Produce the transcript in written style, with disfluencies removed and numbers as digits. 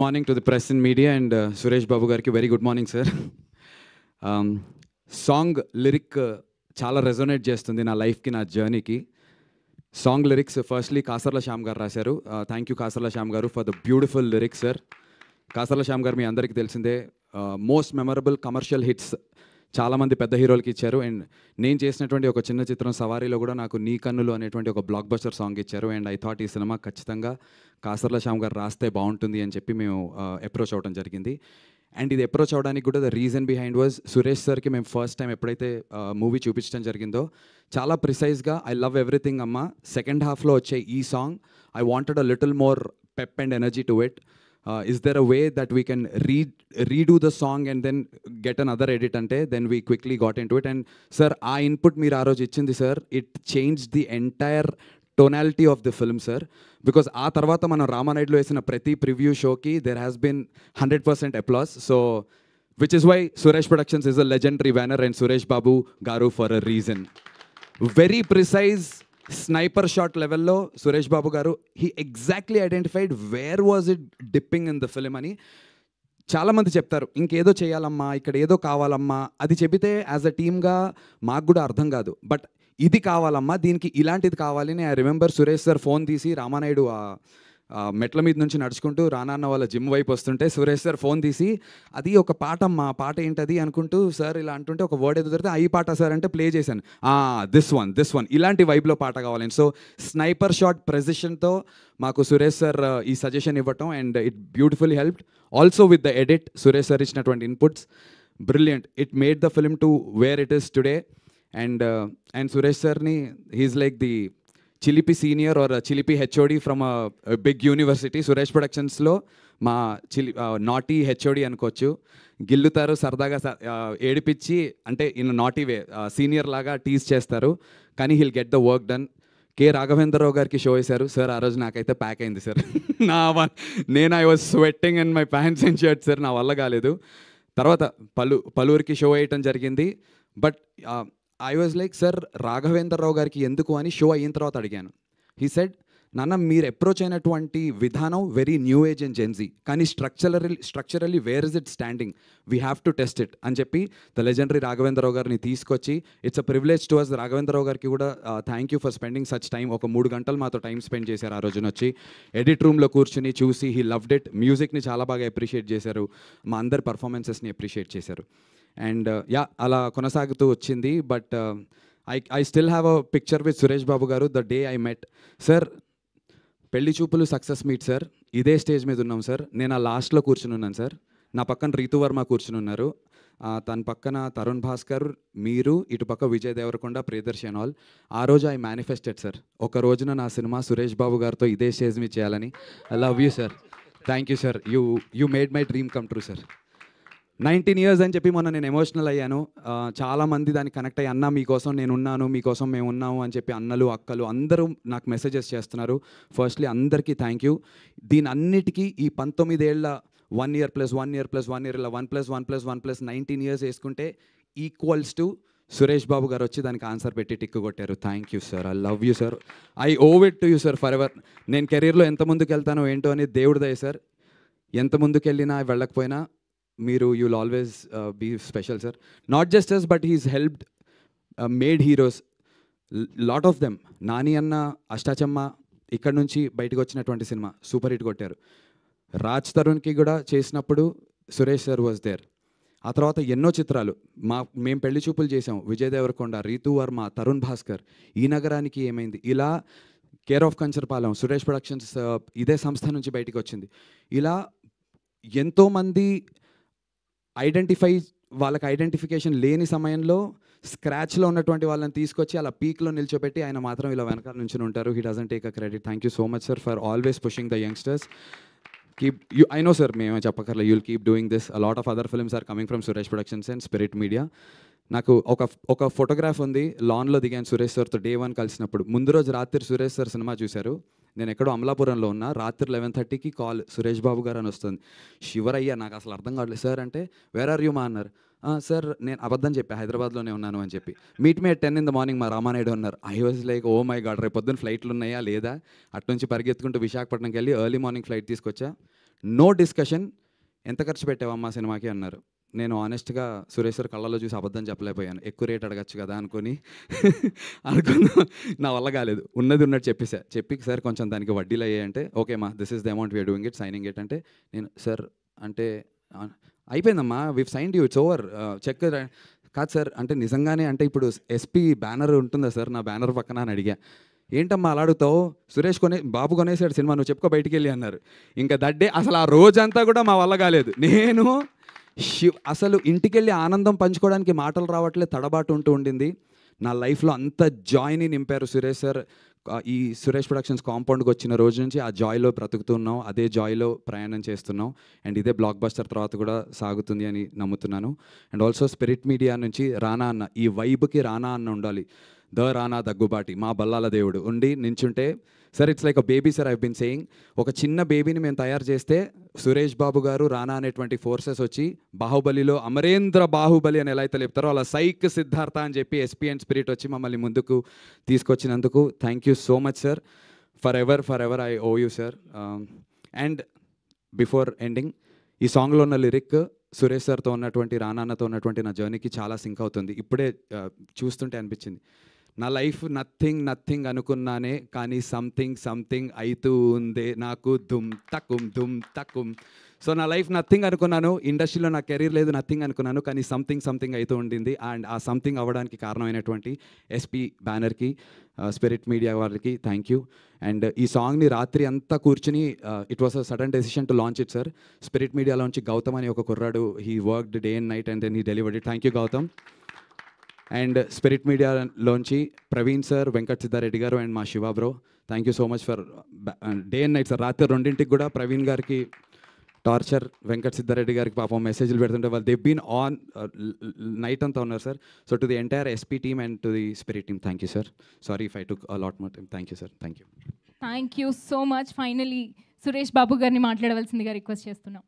Morning to the press and media and Suresh Babu gariki very good morning sir. Song lyric చాలా resonate చేస్తుంది నా లైఫ్కి నా జర్నీకి. Song lyrics firstly Kasarla Shyam garu రాశారు. Thank you Kasarla Shyam garu for the beautiful lyrics sir. Kasarla Shyam garu మీ అందరికీ తెలిసిందే, మోస్ట్ మెమరబుల్ కమర్షియల్ హిట్స్ చాలామంది పెద్ద హీరోలకి ఇచ్చారు. అండ్ నేను చేసినటువంటి ఒక చిన్న చిత్రం సవారీలో కూడా నాకు నీ కన్నులు అనేటువంటి ఒక బ్లాక్ బస్టర్ సాంగ్ ఇచ్చారు. అండ్ ఐ థాట్ ఈ సినిమా ఖచ్చితంగా కాసర్ల శ్యామ్ గారు రాస్తే బాగుంటుంది అని చెప్పి మేము అప్రోచ్ అవ్వడం జరిగింది. అండ్ ఇది అప్రోచ్ అవ్వడానికి కూడా the reason behind was Suresh సార్కి మేము ఫస్ట్ టైం ఎప్పుడైతే మూవీ చూపించడం జరిగిందో చాలా ప్రిసైజ్గా ఐ లవ్ ఎవ్రీథింగ్ అమ్మ, సెకండ్ హాఫ్లో వచ్చే ఈ song I wanted a little more pep and energy to it. Is there a way that we can redo the song and then get another edit ante? Then we quickly got into it. And sir, our input meer aa roju ichindi sir, it changed the entire tonality of the film sir, because aa tarvata mana Ramanayudu lo vesina prati preview show ki there has been 100% applause. So which is why Suresh Productions is a legendary banner and Suresh Babu garu for a reason. Very precise sniper shot లెవెల్లో సురేష్ బాబు గారు he exactly identified where was it dipping in the film అని. చాలామంది చెప్తారు ఇంకేదో చేయాలమ్మా, ఇక్కడ ఏదో కావాలమ్మా, అది చెబితే యాజ్ అ టీమ్గా మాకు కూడా అర్థం కాదు, బట్ ఇది కావాలమ్మా, దీనికి ఇలాంటిది కావాలి అని. I remember Suresh sir phone తీసి రామానాయుడు మెట్ల మీద నుంచి నడుచుకుంటూ రానాన్న వాళ్ళ జిమ్ వైపు వస్తుంటే సురేష్ సార్ ఫోన్ తీసి అది ఒక పాట అమ్మా, పాట ఏంటది అనుకుంటూ సార్ ఇలా అంటుంటే ఒక వర్డ్ ఏదో దొరికితే ఈ పాట సార్ అంటే ప్లే చేశాను, దిస్ వన్ ఇలాంటి వైబ్లో పాట కావాలని. సో స్నైపర్ షాట్ ప్రెసిషన్తో మాకు సురేష్ సార్ ఈ సజెషన్ ఇవ్వటం and it beautifully helped. Also with the edit Suresh sir ఇచ్చినటువంటి inputs brilliant. It made the film to where it is today. And Suresh సార్ని హీఈస్ లైక్ ది చిలిపి సీనియర్ ఆర్ చిలిపి HOD from big university. Suresh ప్రొడక్షన్స్లో మా naughty HOD అనుకోవచ్చు. గిల్లుతారు సరదాగా, ఏడిపించి అంటే ఇన్ నాటీ వే సీనియర్ లాగా టీజ్ చేస్తారు, కానీ he'll get the work done. K Raghavendra Rao గారికి షో వేశారు సార్, ఆ రోజు నాకైతే ప్యాక్ అయింది సార్. నేను I was sweating in my pants and shirt sir, నా వల్ల కాలేదు. తర్వాత పలువురికి షో వేయటం జరిగింది. But I was like sir Raghavendra Rao గారికి ఎందుకు అని షో అయిన తర్వాత అడిగాను. హీ సెడ్, నాన్న మీరు అప్రోచ్ అయినటువంటి విధానం very new age and Gen Z, కానీ structurally where is it standing, we have to test it అని చెప్పి ద లెజెండరీ రాఘవేంద్రరావు గారిని తీసుకొచ్చి it's a privilege to us. Raghavendra Rao గారికి కూడా thank you for spending such time. ఒక 3 గంటలు మాతో టైం స్పెండ్ చేశారు ఆ రోజున వచ్చి. ఎడిట్ రూమ్లో కూర్చుని చూసి హీ లవ్డ్ ఇట్. మ్యూజిక్ని చాలా బాగా అప్రిషియేట్ చేశారు, మా అందరి పర్ఫార్మెన్సెస్ని అప్రిషియేట్ చేశారు. అండ్ అలా కొనసాగుతూ వచ్చింది. But I still have a picture with Suresh Babu garu the day I met sir. Pelli Choopulu success meet sir, ఇదే స్టేజ్ మీద ఉన్నాం సార్. నేను ఆ లాస్ట్లో కూర్చుని ఉన్నాను సార్, నా పక్కన రీతు వర్మ కూర్చుని ఉన్నారు, తన పక్కన తరుణ్ భాస్కర్, మీరు, ఇటుపక్క విజయ్ దేవరకొండ, ప్రియదర్శన్ ఆల్. ఆ రోజు ఐ మేనిఫెస్టెడ్ సార్, ఒక రోజున నా సినిమా సురేష్ బాబు గారితో ఇదే స్టేజ్ మీద చేయాలని. I love you sir, thank you sir, you made my dream come true sir. 19 years అని చెప్పి మొన్న నేను ఎమోషనల్ అయ్యాను. చాలామంది దానికి కనెక్ట్ అయ్యి అన్న మీకోసం నేను ఉన్నాను, మీకోసం మేము ఉన్నాము అని చెప్పి అన్నలు అక్కలు అందరూ నాకు మెసేజెస్ చేస్తున్నారు. ఫస్ట్లీ అందరికీ థ్యాంక్ యూ. దీని అన్నిటికీ ఈ 19 ఏళ్ళ 1 year + 1 year + 1 year ఇలా 1 + 1 + 1 + 19 years వేసుకుంటే ఈక్వల్స్ టు సురేష్ బాబు గారు వచ్చి దానికి ఆన్సర్ పెట్టి టిక్కు కొట్టారు. Thank you sir, I love you sir, I owe it to you sir for ever. నేను కెరీర్లో ఎంత ముందుకు వెళ్తానో ఏంటో అని దేవుడి దయ సార్. ఎంత ముందుకు వెళ్ళినా వెళ్ళకపోయినా మీరు you will always be special sir. Not just us but his helped made heroes lot of them. Nani అన్న, అష్టాచమ్మ ఇక్కడ నుంచి బయటకు వచ్చినటువంటి సినిమా సూపర్ హిట్ కొట్టారు. రాజ్ తరుణ్కి కూడా చేసినప్పుడు సురేష్ సార్ వాజ్ దేర్. ఆ తర్వాత ఎన్నో చిత్రాలు మేము పెళ్లి చూపులు చేసాం, విజయ్ దేవరకొండ, రీతు వర్మ, తరుణ్ భాస్కర్, ఈ నగరానికి ఏమైంది, ఇలా care of Kancharapalem, Suresh productions ఇదే సంస్థ నుంచి బయటకు వచ్చింది. ఇలా ఎంతోమంది వాళ్ళకి ఐడెంటిఫికేషన్ లేని సమయంలో స్క్రాచ్లో ఉన్నటువంటి వాళ్ళని తీసుకొచ్చి అలా పీక్లో నిల్చోబెట్టి ఆయన మాత్రం ఇలా వెనకాల నుంచి ఉంటారు. He doesn't take a credit. Thank you so much sir for always pushing the youngsters. I know sir, మేమే చెప్పకర్లే, you'll keep doing this. A lot of other films are coming from Suresh productions and Spirit Media. నాకు ఒక photograph ఉంది, లాన్లో దిగాను సురేష్ సార్తో day 1 కలిసినప్పుడు. ముందు రోజు రాత్రి సురేష్ సార్ సినిమా చూశారు, నేను ఎక్కడో అమలాపురంలో ఉన్నా. రాత్రి 11:30కి కాల్, సురేష్ బాబు గారు అని వస్తుంది. శివరయ్య, నాకు అసలు అర్థం కావట్లేదు సార్ అంటే, వేర్ ఆర్ యూ మా అన్నారు. సార్ నేను అబద్ధం చెప్పా, హైదరాబాద్లోనే ఉన్నాను అని చెప్పి. Meet me at 10 in the morning మా రామానాయుడు అన్నారు. I was like oh my god, రేపు పొద్దున్న ఫ్లైట్లు ఉన్నాయా లేదా, అటు నుంచి పరిగెత్తుకుంటూ విశాఖపట్నంకి వెళ్ళి ఎర్లీ మార్నింగ్ ఫ్లైట్ తీసుకొచ్చా. నో డిస్కషన్, ఎంత ఖర్చు పెట్టావమ్మా సినిమాకి అన్నారు. నేను ఆనెస్ట్గా సురేష్ సార్ కళ్ళలో చూసి అబద్ధం చెప్పలేకపోయాను. ఎక్కువ రేట్ అడగచ్చు కదా అనుకుని అనుకున్నా, నా వల్ల కాలేదు. ఉన్నది ఉన్నట్టు చెప్పేసా. చెప్పి సార్ కొంచెం దానికి వడ్డీలు అయ్యాయంటే, ఓకే మా this is the amount we are doing it, signing it అంటే, నేను సార్ అంటే అయిపోయిందమ్మా, we've signed you, it's over, cheque కాదు సార్ అంటే నిజంగానే అంటే ఇప్పుడు ఎస్పీ బ్యానర్ ఉంటుందా సార్ నా బ్యానర్ పక్కన అని అడిగా. ఏంటమ్మా అలా అడుగుతావు, సురేష్ బాబు కొనేసాడు సినిమా, నువ్వు చెప్పుకో బయటికి వెళ్ళి అన్నారు. ఇంకా దడ్డే అసలు ఆ రోజంతా కూడా మా వల్ల కాలేదు. నేను అసలు ఇంటికెళ్ళి ఆనందం పంచుకోవడానికి మాటలు రావట్లేదు, తడబాటు ఉండింది. నా లైఫ్లో అంత జాయ్ని నింపారు సురేష్ సార్. ఈ సురేష్ ప్రొడక్షన్స్ కాంపౌండ్కి వచ్చిన రోజు నుంచి ఆ జాయ్లో బ్రతుకుతున్నాం, అదే జాయ్లో ప్రయాణం చేస్తున్నాం. అండ్ ఇదే బ్లాక్ బస్టర్ తర్వాత కూడా సాగుతుంది అని నమ్ముతున్నాను. అండ్ ఆల్సో స్పిరిట్ మీడియా నుంచి రానా అన్న, ఈ వైబ్కి రానా అన్న ఉండాలి. ద రానా దగ్గుబాటి, మా బల్లాల దేవుడు ఉండి నించుంటే, sir it's like a baby sir, I been saying. ఒక చిన్న బేబీని మేము తయారు చేస్తే సురేష్ బాబు గారు, రానా అనేటువంటి ఫోర్సెస్ వచ్చి బాహుబలిలో అమరేంద్ర బాహుబలి అని ఎలా అయితే చెప్తారో అలా సైక్ సిద్ధార్థ అని చెప్పి ఎస్పీ అండ్ స్పిరిట్ వచ్చి మమ్మల్ని ముందుకు తీసుకొచ్చినందుకు thank you so much sir. Forever I owe you sir. And before ending, ఈ సాంగ్లో ఉన్న లిరిక్ సురేష్ సార్తో ఉన్నటువంటి, రానాన్నతో ఉన్నటువంటి నా జర్నీకి చాలా సింక్ అవుతుంది. ఇప్పుడే చూస్తుంటే అనిపించింది, నా లైఫ్ నథింగ్ అనుకున్నానే, కానీ సంథింగ్ అవుతూ ఉందే నాకు దుమ్ తక్కుం. సో నా లైఫ్ నథింగ్ అనుకున్నాను, ఇండస్ట్రీలో నా కెరీర్ లేదు నథింగ్ అనుకున్నాను, కానీ సంథింగ్ అవుతూ ఉండింది. అండ్ ఆ సంథింగ్ అవ్వడానికి కారణమైనటువంటి ఎస్పీ బ్యానర్కి, స్పిరిట్ మీడియా వాళ్ళకి థ్యాంక్ యూ. అండ్ ఈ సాంగ్ని రాత్రి అంతా కూర్చుని, it was a sudden decision to launch it sir. Spirit మీడియాలోంచి గౌతమ్ అని ఒక కుర్రాడు, he worked day and night and then he delivered it. Thank you Gautam. And Spirit మీడియాలోంచి ప్రవీణ్ సార్, వెంకట్ సిద్ధారెడ్డి గారు అండ్ మా Siva bro, thank you so much for day and night sir. రాత్రి 2ంటికి కూడా ప్రవీణ్ గారికి టార్చర్, వెంకట్ సిద్ధారెడ్డి గారికి పాపం మెసేజ్లు పెడుతుంటే వాళ్ళు దే బీన్ ఆన్ నైట్ అంతా ఉన్నారు sir. So to the entire SP team and to the Spirit team thank you sir. Sorry if I took a lot more time. Thank you sir. Thank you so much. Finally Suresh Babu garu మాట్లాడవలసిందిగా request చేస్తున్నాం.